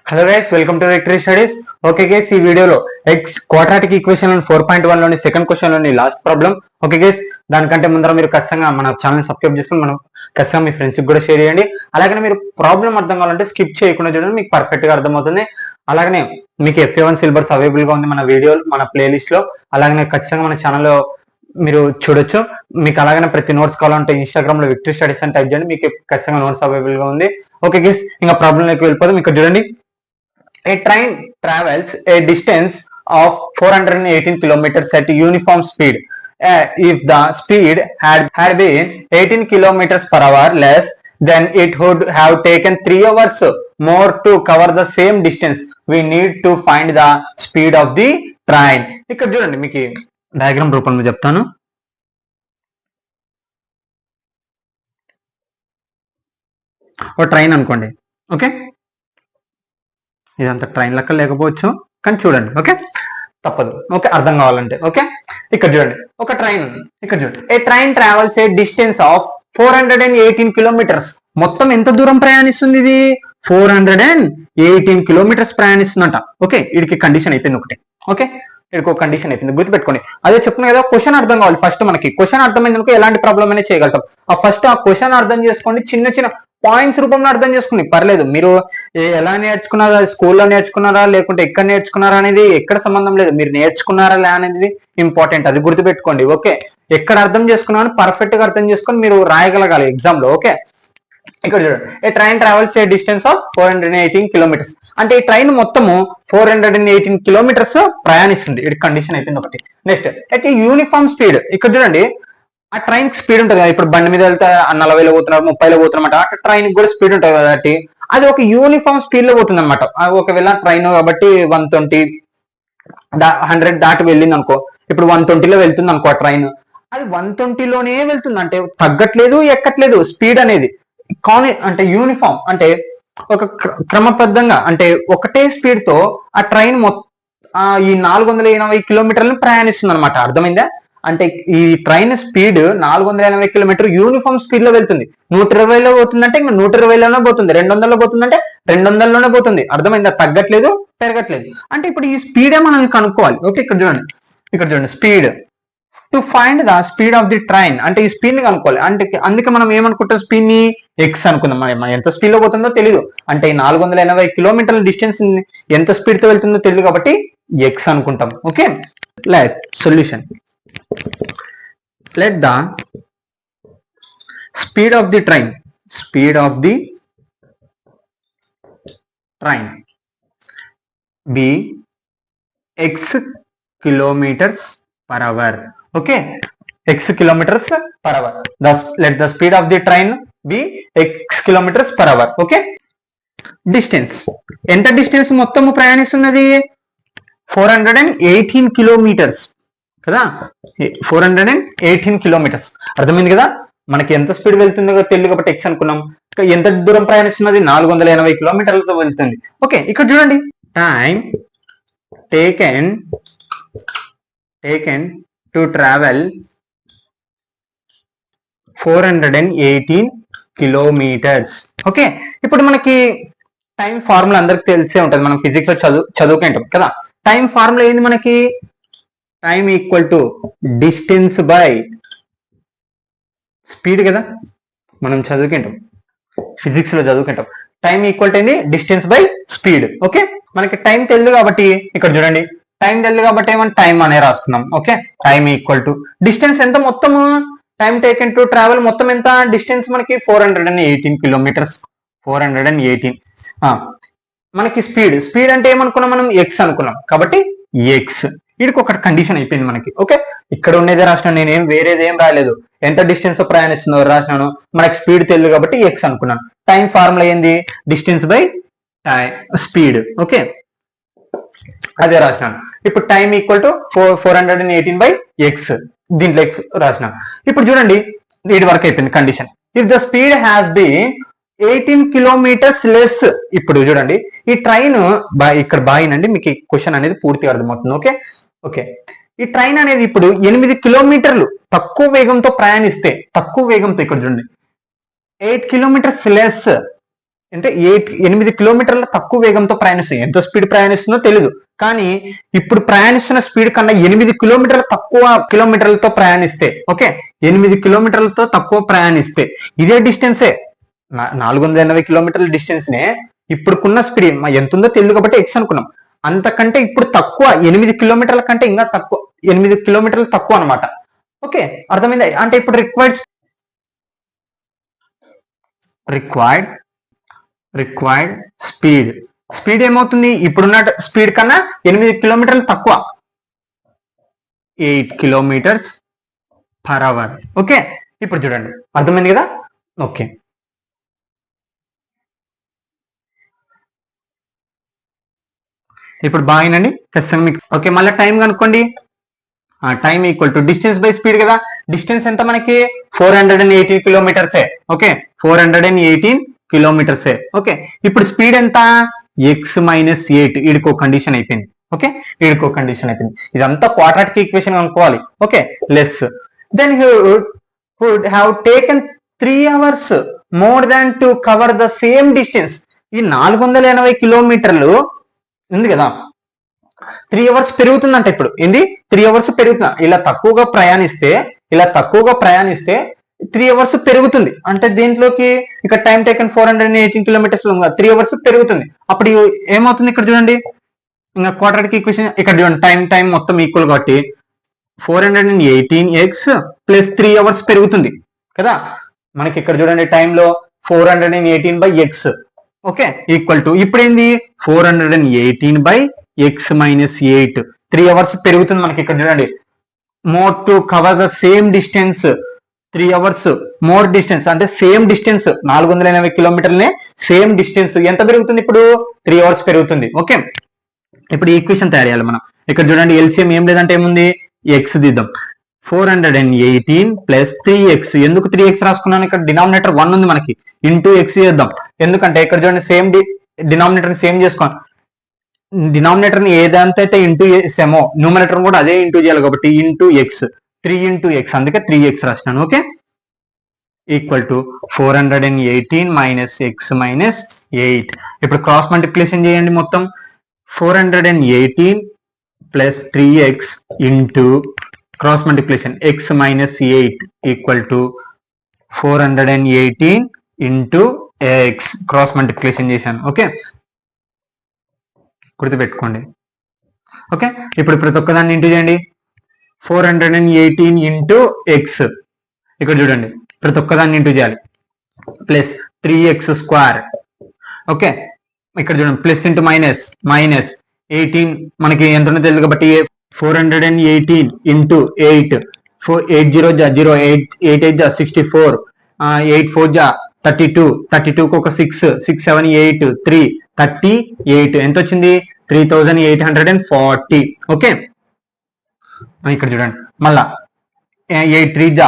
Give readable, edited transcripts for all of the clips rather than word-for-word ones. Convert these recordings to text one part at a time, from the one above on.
Hello guys, welcome to victory studies. Okay guys, ఈ వీడియోలో X quadratic equation 4.1 లోని second question లోని last problem. Okay guys, దానికంటే ముందర మీరు ఖచ్చితంగా మన ఛానల్ సబ్స్క్రైబ్ చేసుకుని మనం ఖచ్చితంగా మీ ఫ్రెండ్స్ కూడా షేర్ చేయండి. అలాగే మీరు ప్రాబ్లం అర్థం కావాలంటే స్కిప్ చేయకుండా చూడండి, మీకు పర్ఫెక్ట్ గా అర్థమవుతుంది. అలాగనే మీకు FA1 సిలబస్ అవైలబుల్ గా ఉంది మన వీడియో మన ప్లేలిస్ట్ లో. అలాగే ఖచ్చితంగా మన ఛానల్లో మీరు చూడొచ్చు. మీకు అలాగనే ప్రతి నోట్స్ కావాలంటే ఇన్స్టాగ్రామ్ లో విక్టరీ స్టడీస్ అని టైప్ చేయండి, మీకు ఖచ్చితంగా నోట్స్ అవైలబుల్ గా ఉంది. ఓకే గైస్, ఇంకా ప్రాబ్లం లోకి వెళ్ళిపోతాం. ఇక్కడ చూడండి, a train travels a distance of 418 kilometers at uniform speed. If the speed had been 18 kilometers per hour less, then it would have taken 3 hours more to cover the same distance. We need to find the speed of the train. ఇక్కడ చూడండి, మీకు diagram రూపంలో చెప్తాను. ఓ train అనుకోండి. Okay, ఇదంతా train లెక్క లేకపోవచ్చు, కానీ చూడండి. ఓకే, తప్పదు. ఓకే, అర్థం కావాలంటే. ఓకే, ఇక్కడ చూడండి, ఒక ట్రైన్ ఉంది. ఇక్కడ చూడండి, a train travels a distance of 418 kilometres. మొత్తం ఎంత దూరం ప్రయాణిస్తుంది ఇది? 418 కిలోమీటర్స్ ప్రయాణిస్తుందంట. ఓకే, వీడికి కండిషన్ అయిపోయింది ఒకటి. ఓకే, వీడికి ఒక కండిషన్ అయిపోయింది, గుర్తుపెట్టుకోండి. అదే చెప్తున్నా కదా, క్వశ్చన్ అర్థం కావాలి ఫస్ట్. మనకి క్వశ్చన్ అర్థమైందనుకో ఎలాంటి ప్రాబ్లం అనేది చేయగలుగుతాం. ఆ క్వశ్చన్ అర్థం చేసుకోండి, చిన్న చిన్న పాయింట్స్ రూపంలో అర్థం చేసుకుని పర్లేదు. మీరు ఎలా నేర్చుకున్నారా, స్కూల్లో నేర్చుకున్నారా లేకుంటే ఎక్కడ నేర్చుకున్నారా అనేది ఎక్కడ సంబంధం లేదు. మీరు నేర్చుకున్నారా లే అనేది ఇంపార్టెంట్, అది గుర్తుపెట్టుకోండి. ఓకే, ఎక్కడ అర్థం చేసుకున్నారని పర్ఫెక్ట్ గా అర్థం చేసుకొని మీరు రాయగలగాలి ఎగ్జామ్ లో. ఓకే, ఇక్కడ చూడండి, a train travels a distance of 418 kilometres. అంటే ఈ ట్రైన్ మొత్తము 418 కిలోమీటర్స్ ప్రయాణిస్తుంది. ఇది కండిషన్ అయిపోయింది ఒకటి. నెక్స్ట్, అయితే యూనిఫామ్ స్పీడ్. ఇక్కడ చూడండి, ఆ ట్రైన్ స్పీడ్ ఉంటుంది కదా. ఇప్పుడు బండి మీద వెళ్తే 40లో పోతున్నారు, 30లో పోతున్నమాట. ఆ ట్రైన్ కూడా స్పీడ్ ఉంటుంది కాబట్టి అది ఒక యూనిఫామ్ స్పీడ్ లో పోతుంది అనమాట. ఒకవేళ ట్రైన్ కాబట్టి 120 100 దాటి వెళ్ళింది అనుకో, ఇప్పుడు 120లో వెళ్తుంది అనుకో ఆ ట్రైన్. అది 120లోనే వెళ్తుంది, అంటే తగ్గట్లేదు ఎక్కట్లేదు స్పీడ్ అనేది. అంటే యూనిఫామ్ అంటే ఒక క్రమబద్ధంగా, అంటే ఒకటే స్పీడ్ తో ఆ ట్రైన్ ఈ 480 కిలోమీటర్లను ప్రయాణిస్తుంది అనమాట. అర్థమైందా? అంటే ఈ train speed 480 kilometre uniform speed లో వెళ్తుంది. 120లో పోతుందంటే ఇంకా 120లోనే పోతుంది, 200లో పోతుందంటే 200లోనే పోతుంది. అర్థమైందా? తగ్గట్లేదు పెరగట్లేదు. అంటే ఇప్పుడు ఈ స్పీడే మనం కనుక్కోవాలి. ఓకే, ఇక్కడ చూడండి speed. To find the speed of the train, అంటే ఈ స్పీడ్ ని కనుక్కోవాలి. అంటే అందుకే మనం ఏమనుకుంటాం, స్పీడ్ ని ఎక్స్ అనుకుందాం. మనం ఎంత స్పీడ్ లో పోతుందో తెలియదు, అంటే 480 కిలోమీటర్ల డిస్టెన్స్ ఎంత స్పీడ్ తో వెళ్తుందో తెలియదు కాబట్టి ఎక్స్ అనుకుంటాం. Okay, solution. Let the speed of the train be x kilometers per hour. Okay, x kilometers per hour. Thus, let the speed of the train be x kilometers per hour. Okay, distance. ఎంత distance మొత్తము ప్రయాణిస్తున్నది? 418 kilometres కదా. 418 kilometres. అర్థమైంది కదా, మనకి ఎంత speed వెళ్తుందో తెలియదు కాబట్టి ఎక్స్ అనుకున్నాం. ఎంత దూరం ప్రయాణిస్తున్నది? 480 కిలోమీటర్లతో వెళ్తుంది. ఓకే, ఇక్కడ చూడండి, time taken to travel 418 kilometres. Okay, ఇప్పుడు మనకి టైం ఫార్ములా అందరికి తెలిసే ఉంటుంది, మనం ఫిజిక్స్ లో చదువుకుంటాం కదా. టైం ఫార్ములా ఏంది మనకి? Time equal to distance by speed కదా. మనం చదువుకుంటాం, ఫిజిక్స్ లో చదువుకుంటాం. టైం ఈక్వల్ టు ఏంది? Distance by speed. ఓకే, మనకి టైం తెలియదు కాబట్టి ఇక్కడ చూడండి, టైం తెలియదు కాబట్టి ఏమన్నా టైం అనే రాస్తున్నాం. Okay, time equal to distance ఎంత మొత్తము, టైం టేకెన్ టు ట్రావెల్ మొత్తం ఎంత డిస్టెన్స్ మనకి? 418 కిలోమీటర్స్. 418. మనకి స్పీడ్ అంటే ఏమనుకున్నాం మనం? ఎక్స్ అనుకున్నాం కాబట్టి ఎక్స్. వీడికి ఒక కండిషన్ అయిపోయింది మనకి. ఓకే, ఇక్కడ ఉండేదే రాసినాను, నేనేం వేరేది ఏం రాయలేదు. ఎంత డిస్టెన్స్ ప్రయాణిస్తుందో రాసినాను, మనకి స్పీడ్ తెలియదు కాబట్టి ఎక్స్ అనుకున్నాను. టైం ఫార్ములా ఏంది? Distance by speed. ఓకే, అదే రాసినాను. ఇప్పుడు time equal to 418 by X, దీంట్లో ఎక్స్ రాసినాను. ఇప్పుడు చూడండి, వీడి వరకు అయిపోయింది condition. If the speed has been 18 kilometres less. ఇప్పుడు చూడండి, ఈ ట్రైన్ ఇక్కడ బాయినండి, మీకు ఈ క్వశ్చన్ అనేది పూర్తిగా అర్థమవుతుంది. ఓకే, ఈ ట్రైన్ అనేది ఇప్పుడు 8 కిలోమీటర్లు తక్కువ వేగంతో ప్రయాణిస్తే, తక్కువ వేగంతో ఇక్కడ చూడండి 8 కిలోమీటర్స్ లెస్ అంటే 8 కిలోమీటర్ల తక్కువ వేగంతో ప్రయాణిస్తుంది. ఎంత స్పీడ్ ప్రయాణిస్తుందో తెలీదు, కానీ ఇప్పుడు ప్రయాణిస్తున్న స్పీడ్ కన్నా 8 కిలోమీటర్ల తక్కువ కిలోమీటర్లతో ప్రయాణిస్తే, ఓకే 8 కిలోమీటర్లతో తక్కువ ప్రయాణిస్తే ఇదే డిస్టెన్సే 480 కిలోమీటర్ల డిస్టెన్స్ నే ఇప్పుడుకున్న స్పీడ్ ఎంత ఉందో తెలియదు కాబట్టి ఎక్స్ అనుకున్నాం. అంతకంటే ఇప్పుడు తక్కువ 8 కిలోమీటర్ల కంటే ఇంకా తక్కువ 8 కిలోమీటర్లు తక్కువ అనమాట. ఓకే అర్థమైందా? అంటే ఇప్పుడు రిక్వైర్డ్ స్పీడ్ ఏమవుతుంది? ఇప్పుడున్న స్పీడ్ కన్నా 8 కిలోమీటర్లు తక్కువ, 8 కిలోమీటర్స్ పర్ అవర్. ఓకే ఇప్పుడు చూడండి అర్థమైంది కదా? ఓకే ఇప్పుడు బాగానండి ఖచ్చితంగా మీకు. ఓకే మళ్ళీ టైం కనుక్కోండి. Time equal to distance by speed కదా. డిస్టెన్స్ ఎంత మనకి 418 కిలోమీటర్సే. ఓకే 418 కిలోమీటర్సే. ఓకే ఇప్పుడు స్పీడ్ ఎంత? X minus 8. ఈడికో కండిషన్ అయిపోయింది. ఓకే ఈడికో కండిషన్ అయిపోయింది. ఇదంతా క్వాడ్రాటిక్ ఈక్వేషన్ అనుకోవాలి. Okay less than would have taken 3 hours more than to cover the same distance. ఈ 480 కిలోమీటర్లు ఉంది కదా, 3 hours పెరుగుతుందంట. ఇప్పుడు ఏంది 3 hours పెరుగుతుంది. ఇలా తక్కువగా ప్రయాణిస్తే 3 hours పెరుగుతుంది. అంటే దీంట్లోకి ఇక్కడ టైం టేకన్ 418 కిలోమీటర్స్ 3 hours పెరుగుతుంది. అప్పుడు ఏమవుతుంది ఇక్కడ చూడండి, ఇంకా క్వాడ్రాటిక్ ఈక్వేషన్ ఇక్కడ చూడండి, టైం మొత్తం ఈక్వల్ కాబట్టి 418x ప్లస్ 3 hours పెరుగుతుంది కదా. మనకి ఇక్కడ చూడండి టైంలో 418/x. ఓకే ఈక్వల్ టు ఇప్పుడు ఏంది 418/x మైనస్ 8. 3 hours పెరుగుతుంది మనకి ఇక్కడ చూడండి. More to cover the same distance, 3 hours more distance అంటే సేమ్ డిస్టెన్స్ 480 కిలోమీటర్లనే సేమ్ డిస్టెన్స్ ఎంత పెరుగుతుంది? ఇప్పుడు 3 hours పెరుగుతుంది. ఓకే ఇప్పుడు ఈక్వేషన్ తయారు చేయాలి మనం. ఇక్కడ చూడండి ఎల్సిఎం ఏం లేదంటే ఏముంది, ఎక్స్ దిద్దాం. 418 plus 3x. ఎందుకు 3x రాసుకున్నాను? ఇక్కడ డినామినేటర్ 1 ఉంది మనకి, ఇంటూ ఎక్స్ చేద్దాం. ఎందుకంటే ఇక్కడ చూడండి సేమ్ డినామినేటర్ సేమ్ చేసుకోండి. డినామినేటర్ ని ఏదంతా అయితే ఇంటూ చేసామో న్యూమరేటర్ కూడా అదే ఇంటూ చేయాలి కాబట్టి ఇంటూ ఎక్స్, 3 into x, అందుకే 3x రాసినాను. Okay equal to 418 minus x minus 8. ఇప్పుడు క్రాస్ మల్టిప్లికేషన్ చేయండి. మొత్తం 418 plus 3x into cross multiplication x minus 8 equal to 418 into x. Cross multiplication చేశాను. ఓకే గుర్తుపెట్టుకోండి. ఓకే ఇప్పుడు ప్రతి ఒక్కదాన్ని ఇంటూ చేయండి. 418 ఇంటూ ఎక్స్, ఇక్కడ చూడండి ప్రతి ఒక్కదాన్ని ఇంటూ చేయాలి. Plus 3x square. ఓకే ఇక్కడ చూడండి ప్లస్ ఇంటూ మైనస్ 18 మనకి ఎంత ఉందో తెలియదు కాబట్టి 418 ఇంటూ 8, 8 0 0, 8 8 64, 8 4 32, 32 కు ఒక 6, 6 7 8 3 38. ఎంత వచ్చింది? 3840. ఓకే ఇక్కడ చూడండి మళ్ళా 8 3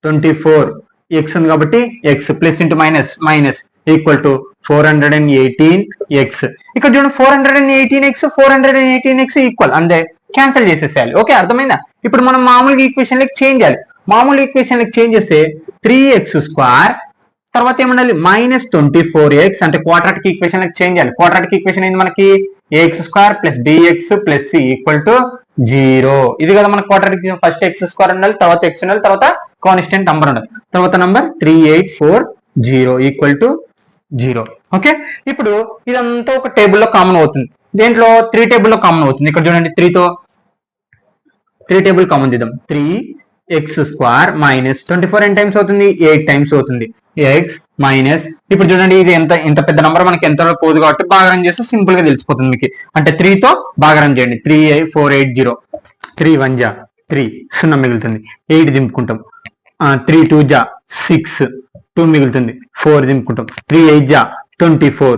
24, x ఉంది కాబట్టి x plus into minus equal to 418x. ఇక్కడ చూడండి 418x 418x ఈక్వల్, అంటే క్యాన్సిల్ చేసేసేయాలి. ఓకే అర్థమైందా? ఇప్పుడు మనం మామూలుగా ఈక్వేషన్ లెక్క చేంజ్ చేయాలి. మామూలు ఈక్వేషన్ లెక్క చేంజ్ చేస్తే 3x స్క్వేర్ తర్వాత ఏమండాలి -24x, అంటే క్వాడ్రాటిక్ ఈక్వేషన్ లెక్క చేంజ్ చేయాలి. క్వాడ్రాటిక్ ఈక్వేషన్ ఏంది మనకి ax square plus bx plus c equal to 0. ఇది కదా మన క్వాడ్రాటిక్. ఫస్ట్ x స్క్వేర్ ఉండాలి, తర్వాత x ఉండాలి, తర్వాత కాన్స్టెంట్ నంబర్ ఉండాలి, తర్వాత నంబర్ 3840 ఈక్వల్ టు 0. ఓకే ఇప్పుడు ఇదంతా ఒక టేబుల్లో కామన్ అవుతుంది. దేంట్లో 3 టేబుల్లో కామన్ అవుతుంది. ఇక్కడ చూడండి 3 టేబుల్ కామన్ తీద్దాం. 3x స్క్వేర్ మైనస్ 24 ఎన్ని టైమ్స్ అవుతుంది? 8 టైమ్స్ అవుతుంది. x మైనస్ ఇప్పుడు చూడండి ఇది ఇంత పెద్ద నంబర్ మనకి ఎంత పోదు కాబట్టి భాగరం చేస్తే సింపుల్ గా తెలిసిపోతుంది మీకు. అంటే 3 తో భాగరం చేయండి. 38480, 3 1 3, 0 మిగులుతుంది. 8 దింపుకుంటాం. 3 2 6, 2 మిగులుతుంది. 4 దింపుకుంటాం. 3 8 24,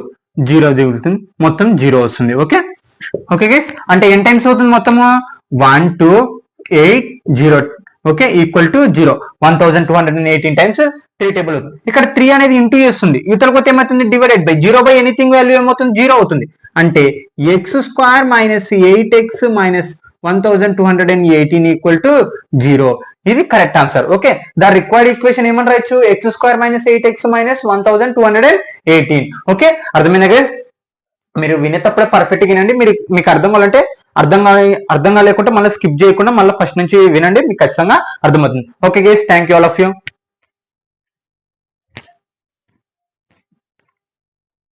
0 దిగులుతుంది. మొత్తం 0 వస్తుంది. ఓకే ఓకే గైస్, అంటే ఎన్ని టైమ్స్ అవుతుంది మొత్తము? 1280. Okay equal to 0. 1218 times 3 table అవుతుంది. ఇక్కడ 3 అనేది ఇంటూ చేస్తుంది. ఇవతలకి ఏమవుతుంది? Divided by 0 by anything value ఏమవుతుంది? 0 అవుతుంది. అంటే x square minus 8x minus 1218 equal to 0. ఇది correct answer. Okay, the required equation ఏమని రాయొచ్చు, x² - 8x - 1218. ఓకే, అర్థమైందా గైస్? మీరు వినేటప్పుడే పర్ఫెక్ట్ గా వినండి. మీకు అర్థం కావాలంటే అర్థం కాలేకుంటే మళ్ళీ స్కిప్ చేయకుండా మళ్ళీ ఫస్ట్ నుంచి వినండి, మీకు ఖచ్చితంగా అర్థమవుతుంది. Okay guys, thank you all of you.